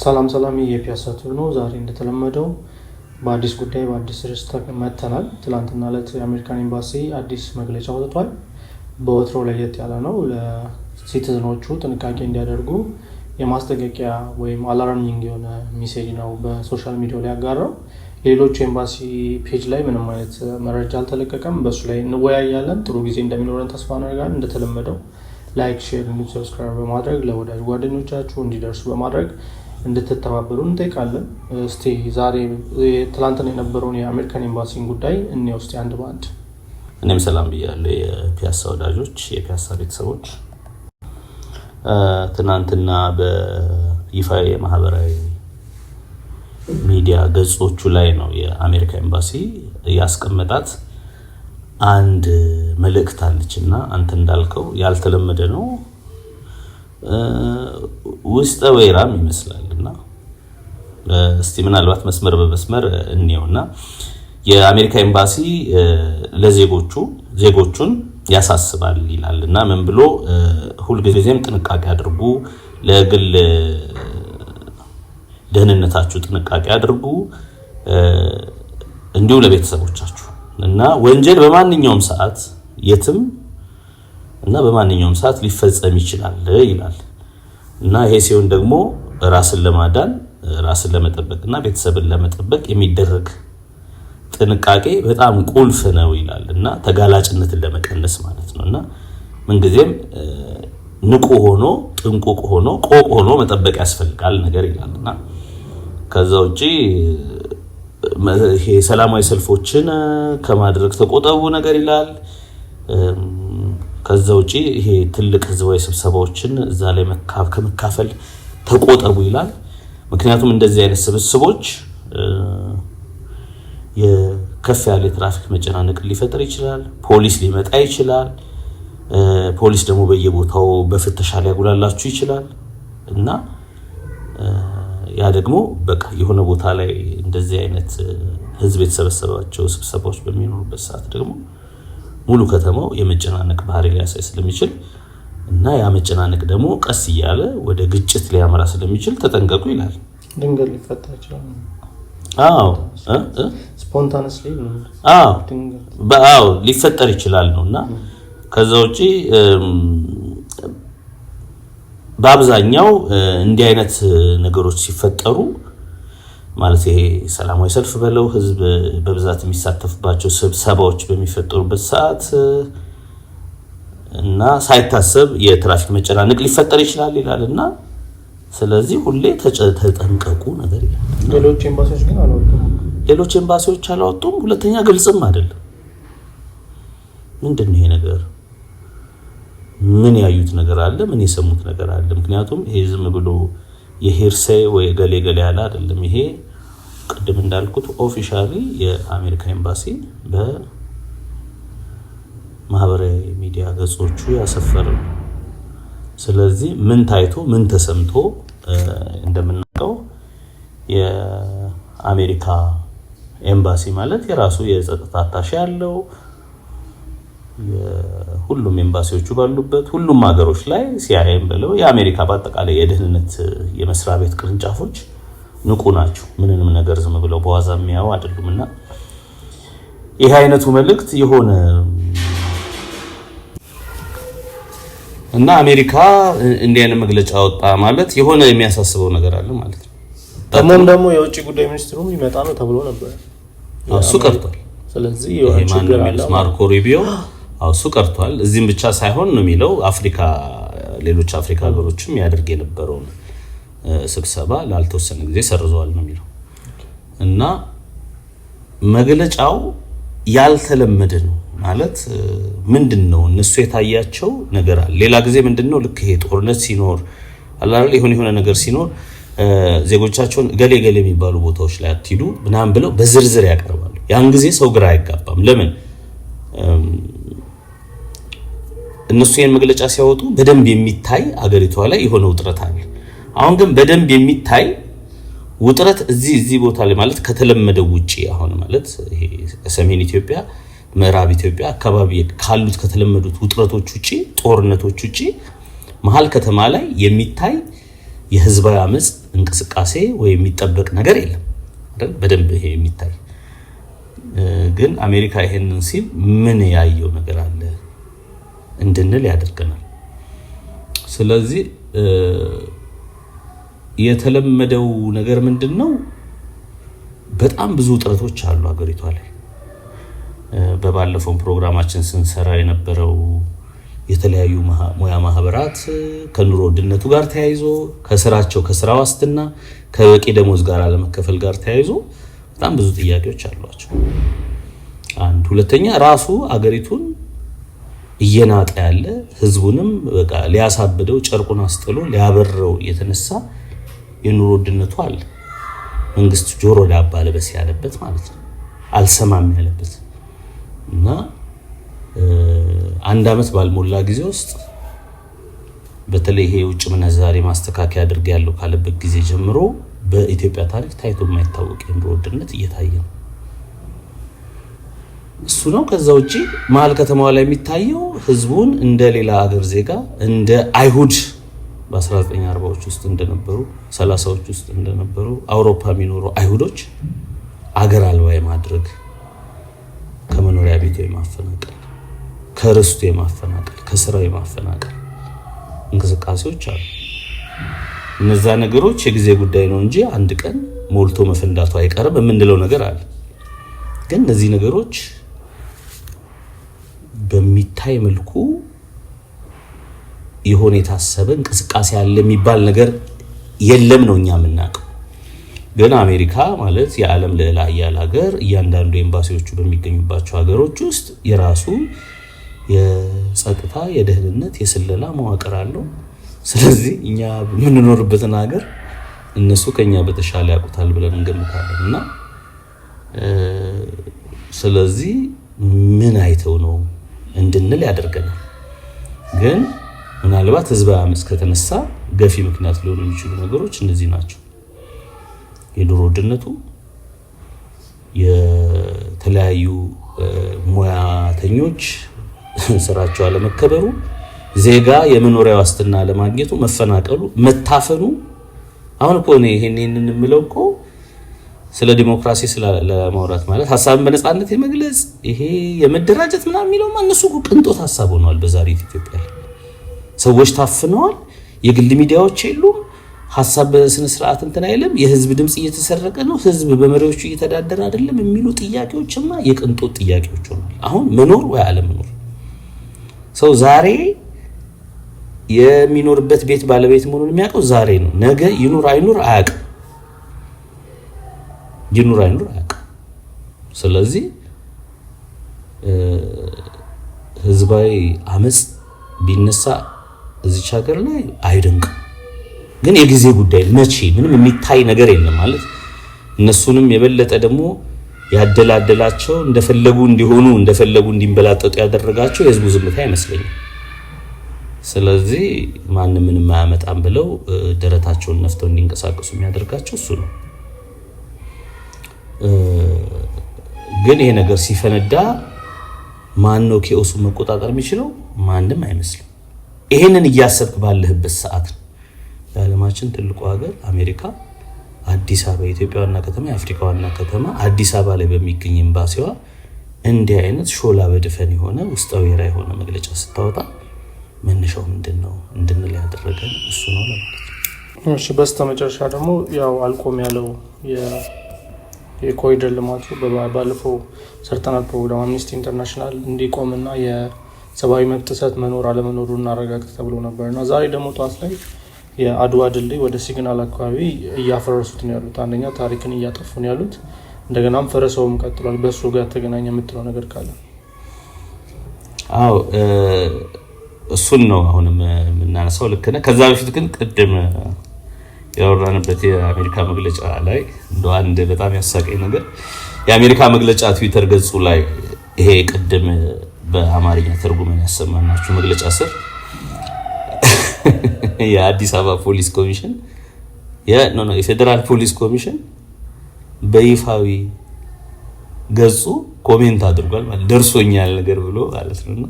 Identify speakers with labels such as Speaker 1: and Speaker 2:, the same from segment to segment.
Speaker 1: ሰላም የፒያሳ ቲዩብ ነው። ዛሬ እንደተለመደው በአዲስ ጉዳይ በአዲስ ርዕስ ተመተናል። ትላንትና ዕለት የአሜሪካን ኤምባሲ አዲስ መግለጫ አውጥቷል። በወትሮው ለየት ያለ ነው። ለሲቲዝኖቹ ጥንቃቄ እንዲያደርጉ የማስጠንቀቂያ ወይም አላርሚንግ የሆነ ሜሴጅ ነው በሶሻል ሚዲያው ላይ ያጋራው። ሌሎች ኤምባሲ ፔጅ ላይ ምንም አይነት መረጃ አልተለቀቀም። በሱ ላይ እንወያያለን። ጥሩ ጊዜ እንደሚኖረን ተስፋ እናደርጋለን። እንደተለመደው ላይክ፣ ሼር እና ሰብስክራይብ በማድረግ ለወዳጅ ጓደኞቻችሁ እንዲደርሱ በማድረግ እንድትተባበሩ እንጠይቃለን። እስቲ ዛሬ ትላንትና የነበረውን የአሜሪካን ኤምባሲን ጉዳይ እንየው እስቲ አንድ ባንድ።
Speaker 2: እኔም ሰላም ብያለሁ የፒያሳ ወዳጆች፣ የፒያሳ ቤተሰቦች። ትናንትና በይፋ የማህበራዊ ሚዲያ ገጾቹ ላይ ነው የአሜሪካ ኤምባሲ ያስቀመጣት አንድ መልእክት አለችና አንተ እንዳልከው ያልተለመደ ነው፣ ውስጠ ወይራም ይመስላልና እስቲ ምናልባት መስመር በመስመር እንየውና የአሜሪካ ኤምባሲ ዜጎቹን ያሳስባል ይላልና ምን ብሎ ሁልጊዜም ጥንቃቄ አድርጉ፣ ለግል ደህንነታችሁ ጥንቃቄ አድርጉ፣ እንዲሁ ለቤተሰቦቻችሁ እና ወንጀል በማንኛውም ሰዓት የትም እና በማንኛውም ሰዓት ሊፈጸም ይችላል ይላል እና ይሄ ሲሆን ደግሞ ራስን ለማዳን ራስን ለመጠበቅና ቤተሰብን ለመጠበቅ የሚደረግ ጥንቃቄ በጣም ቁልፍ ነው ይላል እና ተጋላጭነትን ለመቀነስ ማለት ነውና ምንጊዜም ንቁ ሆኖ ጥንቁቅ ሆኖ ቆቅ ሆኖ መጠበቅ ያስፈልጋል ነገር ይላልና ከዛ ውጪ ይሄ ሰላማዊ ሰልፎችን ከማድረግ ተቆጠቡ ነገር ይላል። ከዛ ውጪ ይሄ ትልቅ ህዝባዊ ስብሰባዎችን እዛ ላይ ከመካፈል ተቆጠቡ ይላል። ምክንያቱም እንደዚህ አይነት ስብስቦች የከፍ ያለ ትራፊክ መጨናነቅ ሊፈጠር ይችላል። ፖሊስ ሊመጣ ይችላል። ፖሊስ ደግሞ በየቦታው በፍተሻ ሊያጉላላችሁ ይችላል እና ያ ደግሞ በቃ የሆነ ቦታ ላይ እንደዚህ አይነት ህዝብ የተሰበሰባቸው ስብሰባዎች በሚኖሩበት ሰዓት ደግሞ ሙሉ ከተማው የመጨናነቅ ባህሪ ሊያሳይ ስለሚችል እና ያ መጨናነቅ ደግሞ ቀስ እያለ ወደ ግጭት ሊያመራ ስለሚችል ተጠንቀቁ ይላል።
Speaker 1: ድንገት ሊፈታ ይችላል። ስፖንታነስሊ
Speaker 2: ሊፈጠር ይችላል ነውና ከዛ ውጪ በአብዛኛው እንዲህ አይነት ነገሮች ሲፈጠሩ ማለት ይሄ ሰላማዊ ሰልፍ በለው ህዝብ በብዛት የሚሳተፍባቸው ስብሰባዎች በሚፈጠሩበት ሰዓት እና ሳይታሰብ የትራፊክ መጨናነቅ ሊፈጠር ይችላል ይላልና ስለዚህ ሁሌ ተጠንቀቁ ነገር ይላል። ሌሎች ኤምባሲዎች አላወጡም። ሁለተኛ ግልጽም አይደለም። ምንድነው ይሄ ነገር? ምን ያዩት ነገር አለ? ምን የሰሙት ነገር አለ? ምክንያቱም ይሄ ዝም ብሎ የሄርሳይ ወይ ገሌ ያለ አይደለም። ይሄ ቅድም እንዳልኩት ኦፊሻሊ የአሜሪካ ኤምባሲ በማህበራዊ ሚዲያ ገጾቹ ያሰፈረው። ስለዚህ ምን ታይቶ ምን ተሰምቶ እንደምናውቀው የአሜሪካ ኤምባሲ ማለት የራሱ የጸጥታ አታሼ ያለው ሁሉም ኤምባሲዎቹ ባሉበት ሁሉም ሀገሮች ላይ ሲአይኤም ብለው የአሜሪካ በአጠቃላይ የደህንነት የመስሪያ ቤት ቅርንጫፎች ንቁ ናቸው። ምንንም ነገር ዝም ብለው በዋዛ የሚያዩ አይደሉምና ይሄ አይነቱ መልእክት የሆነ እና አሜሪካ እንዲህ አይነት መግለጫ ወጣ ማለት የሆነ የሚያሳስበው ነገር አለ ማለት ነው።
Speaker 1: ደግሞ የውጭ ጉዳይ ሚኒስትሩም ይመጣ ነው ተብሎ ነበር።
Speaker 2: እሱ ቀርቷል።
Speaker 1: ስለዚህ
Speaker 2: ማርኮ ሩቢዮ እሱ ቀርቷል። እዚህም ብቻ ሳይሆን ነው የሚለው ሌሎች አፍሪካ ሀገሮችም ያደርግ የነበረውን ስብሰባ ላልተወሰነ ጊዜ ሰርዘዋል ነው የሚለው እና መግለጫው ያልተለመደ ነው ማለት ምንድነው? እነሱ የታያቸው ነገር አለ። ሌላ ጊዜ ምንድነው ልክ ይሄ ጦርነት ሲኖር አላል የሆነ ነገር ሲኖር ዜጎቻቸውን ገሌ የሚባሉ ቦታዎች ላይ አትሂዱ ምናምን ብለው በዝርዝር ያቀርባሉ። ያን ጊዜ ሰው ግራ አይጋባም። ለምን እነሱ ይሄን መግለጫ ሲያወጡ በደንብ የሚታይ አገሪቷ ላይ የሆነ ውጥረት አለ። አሁን ግን በደንብ የሚታይ ውጥረት እዚህ ቦታ ላይ ማለት ከተለመደው ውጪ አሁን ማለት ይሄ ሰሜን ኢትዮጵያ ምዕራብ ኢትዮጵያ አካባቢ ካሉት ከተለመዱት ውጥረቶች ውጪ ጦርነቶች ውጪ መሃል ከተማ ላይ የሚታይ የህዝባዊ አመጽ እንቅስቃሴ ወይ የሚጠበቅ ነገር የለም አይደል? በደንብ ይሄ የሚታይ ግን አሜሪካ ይሄንን ሲል ምን ያየው ነገር አለ እንድንል ያደርገናል። ስለዚህ የተለመደው ነገር ምንድነው? በጣም ብዙ ጥረቶች አሉ ሀገሪቷ ላይ። በባለፈው ፕሮግራማችን ስንሰራ የነበረው የተለያዩ ሙያ ማህበራት ከኑሮ ውድነቱ ጋር ተያይዞ ከስራ ዋስትና ከበቂ ደሞዝ ጋር አለመከፈል ጋር ተያይዞ በጣም ብዙ ጥያቄዎች አሏቸው። አንድ ሁለተኛ ራሱ አገሪቱን እየናጠ ያለ ህዝቡንም በቃ ሊያሳብደው ጨርቁን አስጥሎ ሊያበረው የተነሳ የኑሮ ውድነቱ አለ። መንግስት ጆሮ ዳባ ልበስ ያለበት ማለት ነው፣ አልሰማም ያለበት እና አንድ አመት ባልሞላ ጊዜ ውስጥ በተለይ ይሄ ውጭ ምንዛሬ ማስተካከያ ያለው ካለበት ጊዜ ጀምሮ በኢትዮጵያ ታሪክ ታይቶ የማይታወቅ የኑሮ ውድነት እየታየ ነው። እሱ ነው። ከዛ ውጪ መሀል ከተማዋ ላይ የሚታየው ህዝቡን እንደ ሌላ ሀገር ዜጋ እንደ አይሁድ በ1940ዎች ውስጥ እንደነበሩ 30ዎች ውስጥ እንደነበሩ አውሮፓ የሚኖሩ አይሁዶች አገር አልባ የማድረግ ከመኖሪያ ቤቱ የማፈናቀል ከርስቱ የማፈናቀል ከስራው የማፈናቀል እንቅስቃሴዎች አሉ። እነዛ ነገሮች የጊዜ ጉዳይ ነው እንጂ አንድ ቀን ሞልቶ መፈንዳቱ አይቀርም የምንለው ነገር አለ። ግን እነዚህ ነገሮች በሚታይ መልኩ የሆነ የታሰበ እንቅስቃሴ አለ የሚባል ነገር የለም ነው እኛ የምናውቀው። ግን አሜሪካ ማለት የዓለም ልዕለ ኃያል ሀገር እያንዳንዱ ኤምባሲዎቹ በሚገኙባቸው ሀገሮች ውስጥ የራሱ የጸጥታ የደህንነት የስለላ መዋቅር አለው። ስለዚህ እኛ የምንኖርበትን ሀገር እነሱ ከኛ በተሻለ ያውቁታል ብለን እንገምታለን እና ስለዚህ ምን አይተው ነው እንድንል ያደርገናል። ግን ምናልባት ህዝባዊ አመጽ ከተነሳ ገፊ ምክንያት ሊሆኑ የሚችሉ ነገሮች እነዚህ ናቸው። የኑሮ ውድነቱ፣ የተለያዩ ሙያተኞች ስራቸው አለመከበሩ፣ ዜጋ የመኖሪያ ዋስትና ለማግኘቱ መፈናቀሉ፣ መታፈኑ። አሁን እኮ ነው ይሄንን የምለው እኮ ስለ ዲሞክራሲ ለማውራት ማለት ሐሳብን በነጻነት የመግለጽ ይሄ የመደራጀት ምናምን የሚለው እነሱ እኮ ቅንጦት ሐሳብ ሆነዋል። በዛሬት ኢትዮጵያ ላይ ሰዎች ታፍነዋል። የግል ሚዲያዎች የሉም። ሐሳብ በስነ ስርዓት እንትን አይልም። የህዝብ ድምጽ እየተሰረቀ ነው። ህዝብ በመሪዎቹ እየተዳደረ አይደለም የሚሉ ጥያቄዎችማ የቅንጦት ጥያቄዎች ሆነዋል። አሁን መኖር ወይ አለመኖር ሰው ዛሬ የሚኖርበት ቤት ባለቤት መሆኑን የሚያውቀው ዛሬ ነው። ነገ ይኑር አይኑር አያውቅም። ይኑር አይኑር አያውቅም። ስለዚህ ህዝባዊ አመጽ ቢነሳ እዚህ ሀገር ላይ አይደንቅም። ግን የጊዜ ጉዳይ መቼ ምንም የሚታይ ነገር የለም ማለት እነሱንም የበለጠ ደግሞ ያደላደላቸው እንደፈለጉ እንዲሆኑ እንደፈለጉ እንዲንበላጠጡ ያደረጋቸው የህዝቡ ዝምታ አይመስለኝም። ስለዚህ ማንንም ምንም አያመጣም ብለው ደረታቸውን ነፍተው እንዲንቀሳቀሱ የሚያደርጋቸው እሱ ነው። ግን ይሄ ነገር ሲፈነዳ ማን ነው ኬኦሱን መቆጣጠር የሚችለው? ማንም አይመስልም። ይሄንን እያሰብክ ባለህበት ሰዓት ነው የዓለማችን ትልቁ ሀገር አሜሪካ አዲስ አበባ የኢትዮጵያ ዋና ከተማ የአፍሪካ ዋና ከተማ አዲስ አበባ ላይ በሚገኝ ኤምባሲዋ እንዲህ አይነት ሾላ በድፈን የሆነ ውስጣዊ ራይ የሆነ መግለጫ ስታወጣ መነሻው ምንድነው እንድንል ያደረገን እሱ ነው ለማለት ነው።
Speaker 1: እሺ በስተመጨረሻ ደግሞ ያው አልቆም ያለው የኮሪደር ልማቱ ባለፈው ሰርተናል ፕሮግራም አምነስቲ ኢንተርናሽናል እንዲቆምና የሰብአዊ መብት ጥሰት መኖር አለመኖሩን እናረጋግጥ ተብሎ ነበርና ዛሬ ደግሞ ጧት ላይ የአድዋ ድልድይ ወደ ሲግናል አካባቢ እያፈረሱት ነው ያሉት። አንደኛ ታሪክን እያጠፉ ነው ያሉት፣ እንደገናም ፈረሰውም ቀጥሏል። በሱ ጋር ተገናኘ የምትለው ነገር ካለ?
Speaker 2: አዎ እሱን ነው አሁንም የምናነሳው። ልክ ነህ። ከዛ በፊት ግን ቅድም ያወራንበት የአሜሪካ መግለጫ ላይ እንደው አንድ በጣም ያሳቀኝ ነገር የአሜሪካ መግለጫ ትዊተር ገጹ ላይ ይሄ ቅድም በአማርኛ ተርጉመን ያሰማናችሁ መግለጫ ስር የአዲስ አበባ ፖሊስ ኮሚሽን የፌደራል ፖሊስ ኮሚሽን በይፋዊ ገጹ ኮሜንት አድርጓል ማለት ደርሶኛል ነገር ብሎ ማለት ነው።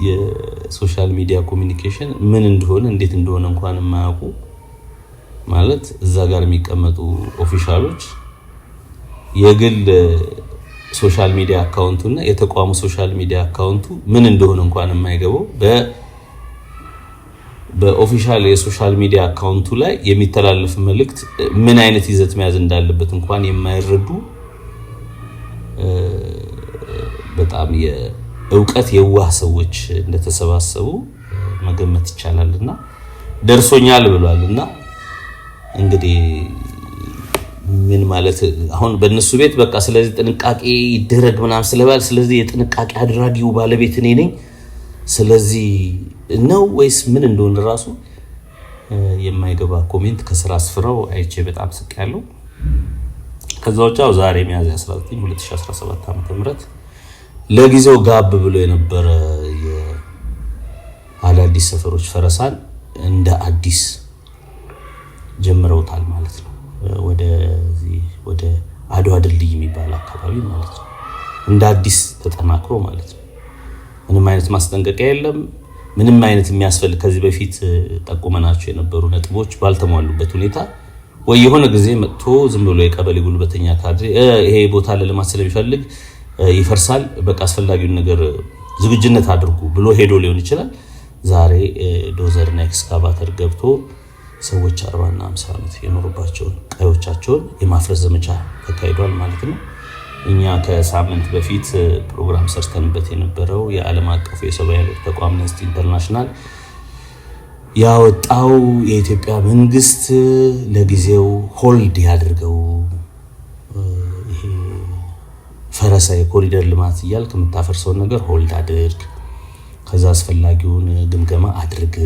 Speaker 2: የሶሻል ሚዲያ ኮሚኒኬሽን ምን እንደሆነ እንዴት እንደሆነ እንኳን የማያውቁ ማለት እዛ ጋር የሚቀመጡ ኦፊሻሎች የግል ሶሻል ሚዲያ አካውንቱና የተቋሙ ሶሻል ሚዲያ አካውንቱ ምን እንደሆነ እንኳን የማይገባው በኦፊሻል የሶሻል ሚዲያ አካውንቱ ላይ የሚተላለፍ መልእክት ምን አይነት ይዘት መያዝ እንዳለበት እንኳን የማይረዱ በጣም የእውቀት የዋህ ሰዎች እንደተሰባሰቡ መገመት ይቻላልና ደርሶኛል ብሏልና እንግዲህ ምን ማለት አሁን በእነሱ ቤት በቃ ስለዚህ ጥንቃቄ ይደረግ ምናምን ስለባል ስለዚህ የጥንቃቄ አድራጊው ባለቤት እኔ ነኝ ስለዚህ ነው ወይስ ምን እንደሆነ ራሱ የማይገባ ኮሜንት ከስራ አስፍረው አይቼ በጣም ስቄያለሁ። ከዛውጫው ዛሬ ሚያዝያ 19 2017 ዓ.ም ለጊዜው ጋብ ብሎ የነበረ የአዳዲስ ሰፈሮች ፈረሳን እንደ አዲስ ጀምረውታል ማለት ነው። ወደ አድዋ ድልድይ የሚባል አካባቢ ማለት ነው እንደ አዲስ ተጠናክሮ ማለት ነው። ምንም አይነት ማስጠንቀቂያ የለም። ምንም አይነት የሚያስፈልግ ከዚህ በፊት ጠቁመናቸው የነበሩ ነጥቦች ባልተሟሉበት ሁኔታ ወይ የሆነ ጊዜ መጥቶ ዝም ብሎ የቀበሌ ጉልበተኛ ካድሬ ይሄ ቦታ ለልማት ስለሚፈልግ ይፈርሳል በቃ አስፈላጊውን ነገር ዝግጅነት አድርጉ ብሎ ሄዶ ሊሆን ይችላል። ዛሬ ዶዘርና ኤክስካቫተር ገብቶ ሰዎች 40 እና 50 ዓመት የኖሩባቸውን ቀዮቻቸውን የማፍረስ ዘመቻ ተካሂዷል ማለት ነው። እኛ ከሳምንት በፊት ፕሮግራም ሰርተንበት የነበረው የዓለም አቀፉ የሰብአዊ መብት ተቋም አምነስቲ ኢንተርናሽናል ያወጣው የኢትዮጵያ መንግስት ለጊዜው ሆልድ ያድርገው ይሄ ፈረሳ የኮሪደር ልማት ይያል ከመታፈርሰው ነገር ሆልድ አድርግ ከዛ አስፈላጊውን ግምገማ አድርግ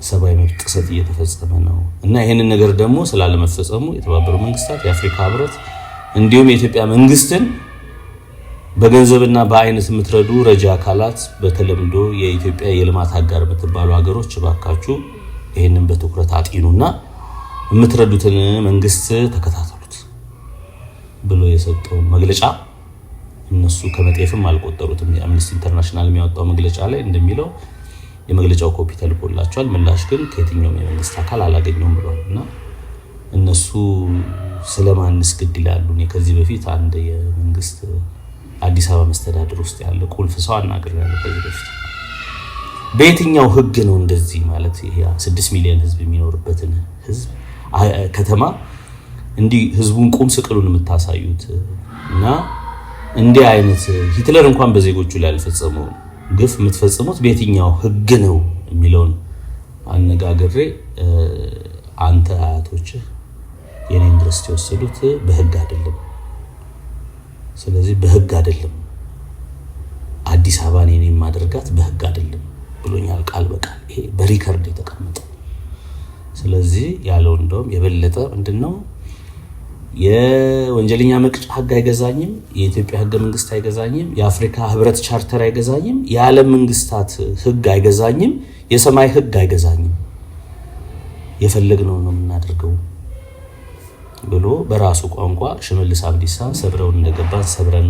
Speaker 2: ሰብአዊ መብት ጥሰት እየተፈጸመ ነው እና ይሄንን ነገር ደግሞ ስላለመፈጸሙ የተባበሩት መንግስታት የአፍሪካ ህብረት እንዲሁም የኢትዮጵያ መንግስትን በገንዘብና በአይነት የምትረዱ ረጃ አካላት በተለምዶ የኢትዮጵያ የልማት አጋር በተባሉ ሀገሮች ባካችሁ ይሄንን በትኩረት አጥኑና የምትረዱትን መንግስት ተከታተሉት ብሎ የሰጠው መግለጫ እነሱ ከመጤፍም አልቆጠሩትም። የአምነስቲ ኢንተርናሽናል የሚያወጣው መግለጫ ላይ እንደሚለው የመግለጫው ኮፒ ተልኮላቸዋል። ምላሽ ግን ከየትኛውም የመንግስት አካል አላገኘውም ብሏልና እነሱ ስለማንስ ግድ ይላሉ። ከዚህ በፊት አንድ የመንግስት አዲስ አበባ መስተዳድር ውስጥ ያለ ቁልፍ ሰው አናግሬያለሁ። ከዚህ በፊት በየትኛው ህግ ነው እንደዚህ ማለት ይሄ 6 ሚሊዮን ህዝብ የሚኖርበትን ህዝብ ከተማ እንዲህ ህዝቡን ቁም ስቅሉን የምታሳዩት እና እንዲህ አይነት ሂትለር እንኳን በዜጎቹ ላይ አልፈጸመው ግፍ የምትፈጽሙት በየትኛው ህግ ነው የሚለውን አነጋግሬ አንተ አያቶች የኔን ድረስ የወሰዱት በህግ አይደለም፣ ስለዚህ በህግ አይደለም አዲስ አበባን የኔን ማድረጋት በህግ አይደለም ብሎኛል ቃል በቃል ይሄ በሪከርድ የተቀመጠ። ስለዚህ ያለው እንደውም የበለጠ ምንድነው የወንጀለኛ መቅጫ ህግ አይገዛኝም፣ የኢትዮጵያ ህገ መንግስት አይገዛኝም፣ የአፍሪካ ህብረት ቻርተር አይገዛኝም፣ የዓለም መንግስታት ህግ አይገዛኝም፣ የሰማይ ህግ አይገዛኝም፣ የፈለግነው ነው የምናደርገው ብሎ በራሱ ቋንቋ ሽመልስ አብዲሳ ሰብረውን እንደገባን ሰብረን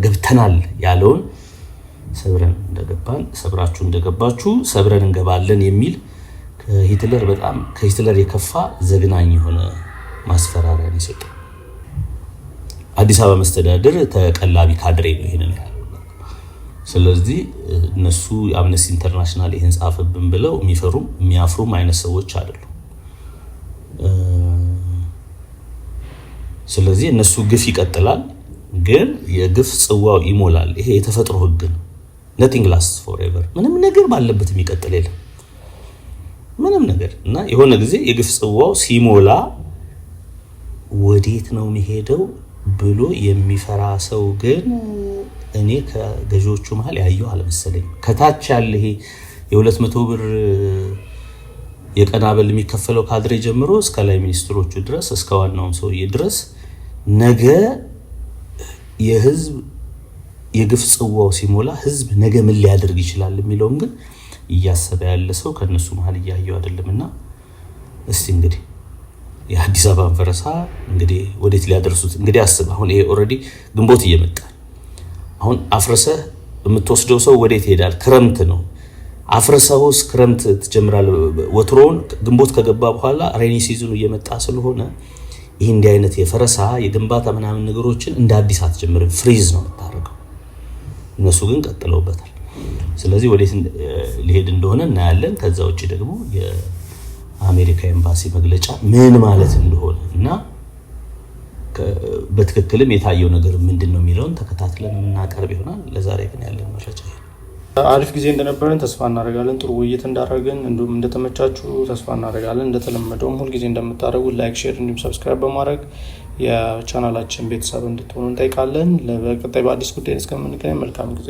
Speaker 2: ገብተናል ያለውን ሰብረን እንደገባን ሰብራችሁ እንደገባችሁ ሰብረን እንገባለን የሚል ከሂትለር በጣም ከሂትለር የከፋ ዘግናኝ የሆነ ማስፈራሪያ ነው የሰጠው። አዲስ አበባ መስተዳድር ተቀላቢ ካድሬ ነው ይሄንን ያለው። ስለዚህ እነሱ አምነስቲ ኢንተርናሽናል ይሄን ጻፈብን ብለው የሚያፍሩም አይነት ሰዎች አይደሉም። ስለዚህ እነሱ ግፍ ይቀጥላል፣ ግን የግፍ ጽዋው ይሞላል። ይሄ የተፈጥሮ ህግ ነው። nothing lasts forever። ምንም ነገር ባለበት የሚቀጥል የለም ምንም ነገር እና የሆነ ጊዜ የግፍ ጽዋው ሲሞላ ወዴት ነው የሚሄደው ብሎ የሚፈራ ሰው ግን እኔ ከገዢዎቹ መሃል ያየው አልመሰለኝ። ከታች ያለ ይሄ የ200 ብር የቀናበል የሚከፈለው ካድሬ ጀምሮ እስከ ላይ ሚኒስትሮቹ ድረስ እስከ ዋናው ሰውዬ ድረስ ነገ የህዝብ የግፍ ጽዋው ሲሞላ ህዝብ ነገ ምን ሊያደርግ ይችላል የሚለው ግን እያሰበ ያለ ሰው ከነሱ መሃል ያየው አይደለምና እስቲ እንግዲህ የአዲስ አበባ ፈረሳ እንግዲህ ወዴት ሊያደርሱት እንግዲህ አስብ። አሁን ይሄ ኦሬዲ ግንቦት እየመጣ አሁን አፍረሰ የምትወስደው ሰው ወዴት ይሄዳል? ክረምት ነው። አፍርሰውስ ክረምት ትጀምራለህ። ወትሮውን ግንቦት ከገባ በኋላ ሬኒ ሲዝኑ እየመጣ ስለሆነ ይህ እንዲህ አይነት የፈረሳ የግንባታ ምናምን ነገሮችን እንደ አዲስ አትጀምርም፣ ፍሪዝ ነው የምታደርገው። እነሱ ግን ቀጥለውበታል። ስለዚህ ወዴት ሊሄድ እንደሆነ እናያለን። ከዛ ውጪ ደግሞ የአሜሪካ ኤምባሲ መግለጫ ምን ማለት እንደሆነ እና በትክክልም የታየው ነገር ምንድነው የሚለውን ተከታትለን እናቀርብ ይሆናል። ለዛሬ ግን ያለን መረጃ
Speaker 1: አሪፍ ጊዜ እንደነበረን ተስፋ እናደርጋለን። ጥሩ ውይይት እንዳደረግን እንዲሁም እንደተመቻችሁ ተስፋ እናደርጋለን። እንደተለመደውም ሁልጊዜ እንደምታደርጉ ላይክ፣ ሼር እንዲሁም ሰብስክራይብ በማድረግ የቻናላችን ቤተሰብ እንድትሆኑ እንጠይቃለን። በቀጣይ በአዲስ ጉዳይ እስከምንገናኝ መልካም ጊዜ